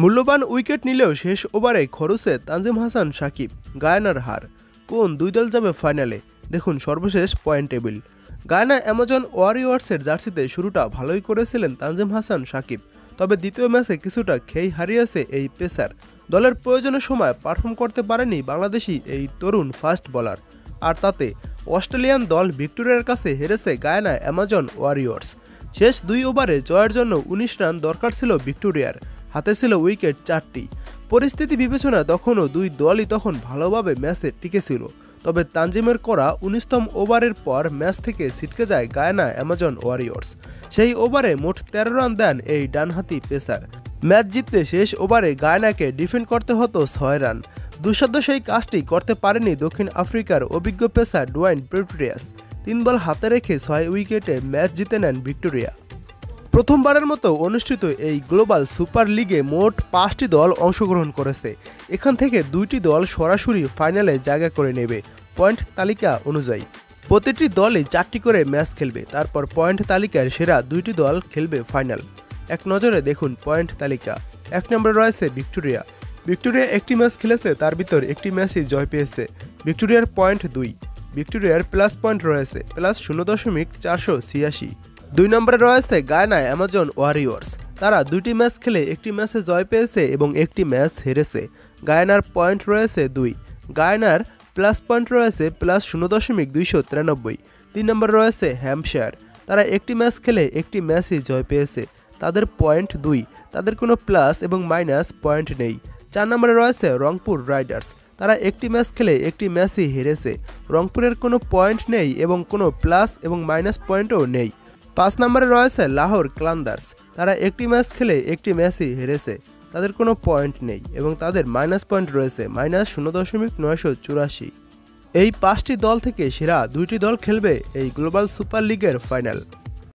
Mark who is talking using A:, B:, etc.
A: মূল্যবান উইকেট নিলেও শেষ ওভারে খরচে তানজিম হাসান সাকিব, গায়ানার হার। কোন দুই দল যাবে ফাইনালে? দেখুন সর্বশেষ পয়েন্ট টেবিল। গায়ানা অ্যামাজন ওয়ারিয়র্সের জার্সিতে শুরুটা ভালোই করেছিলেন তানজিম হাসান সাকিব, তবে দ্বিতীয় ম্যাচে কিছুটা খেই হারিয়েছে এই পেসার। দলের প্রয়োজনের সময় পারফর্ম করতে পারেনি বাংলাদেশি এই তরুণ ফাস্ট বোলার, আর তাতে অস্ট্রেলিয়ান দল ভিক্টোরিয়ার কাছে হেরেছে গায়ানা অ্যামাজন ওয়ারিয়র্স। শেষ 2 ওভারে জয়ের জন্য 19 রান দরকার ছিল ভিক্টোরিয়ার, হাতে ছিল উইকেট 4টি। পরিস্থিতি বিবেচনায় তখনও দুই দলই তখন ভালোভাবে ম্যাচে টিকেছিল, তবে তানজিমের করা 19তম ওভারের পর ম্যাচ থেকে ছিটকে যায় গায়ানা অ্যামাজন ওয়ারিয়র্স। সেই ওভারে মোট 13 রান দেন এই ডানহাতি পেসার। ম্যাচ জিততে শেষ ওভারে গায়ানাকে ডিফেন্ড করতে হতো 6 রান। দুঃসাধ্য সেই কাজটি করতে পারেনি দক্ষিণ আফ্রিকার অভিজ্ঞ পেসার ডুয়াইন প্রেটোরিয়াস। 3 বল হাতে রেখে 6 উইকেটে ম্যাচ জিতে নেন ভিক্টোরিয়া। প্রথমবারের মতো অনুষ্ঠিত এই গ্লোবাল সুপার লিগে মোট 5টি দল অংশগ্রহণ করেছে। এখান থেকে 2টি দল সরাসরি ফাইনালে জায়গা করে নেবে পয়েন্ট তালিকা অনুযায়ী। প্রতিটি দলই 4টি করে ম্যাচ খেলবে, তারপর পয়েন্ট তালিকার সেরা 2টি দল খেলবে ফাইনাল। এক নজরে দেখুন পয়েন্ট তালিকা। 1 নম্বরে রয়েছে ভিক্টোরিয়া। ভিক্টোরিয়া একটি ম্যাচ খেলেছে, তার ভিতর একটি ম্যাচই জয় পেয়েছে। ভিক্টোরিয়ার পয়েন্ট 2। ভিক্টোরিয়ার প্লাস পয়েন্ট রয়েছে প্লাস 0.486। 2 নম্বরে রয়েছে গায়ানা অ্যামাজন ওয়ারিয়র্স। তারা 2টি ম্যাচ খেলে একটি ম্যাচে জয় পেয়েছে এবং একটি ম্যাচ হেরেছে। গায়ানার পয়েন্ট রয়েছে 2। গায়ানার প্লাস পয়েন্ট রয়েছে প্লাস 0.293। 3 নম্বরে রয়েছে হ্যাম্পশায়ার। তারা একটি ম্যাচ খেলে একটি ম্যাচই জয় পেয়েছে, তাদের পয়েন্ট 2। তাদের কোনো প্লাস এবং মাইনাস পয়েন্ট নেই। 4 নম্বরে রয়েছে রংপুর রাইডার্স। তারা একটি ম্যাচ খেলে একটি ম্যাচই হেরেছে। রংপুরের কোনো পয়েন্ট নেই এবং কোনো প্লাস এবং মাইনাস পয়েন্টও নেই। 5 নম্বরে রয়েছে লাহোর ক্লান্দার্স। তারা একটি ম্যাচ খেলে একটি ম্যাচই হেরেছে, তাদের কোনো পয়েন্ট নেই এবং তাদের মাইনাস পয়েন্ট রয়েছে -0.984। এই 5টি দল থেকে সেরা 2টি দল খেলবে এই গ্লোবাল সুপার লিগের ফাইনাল।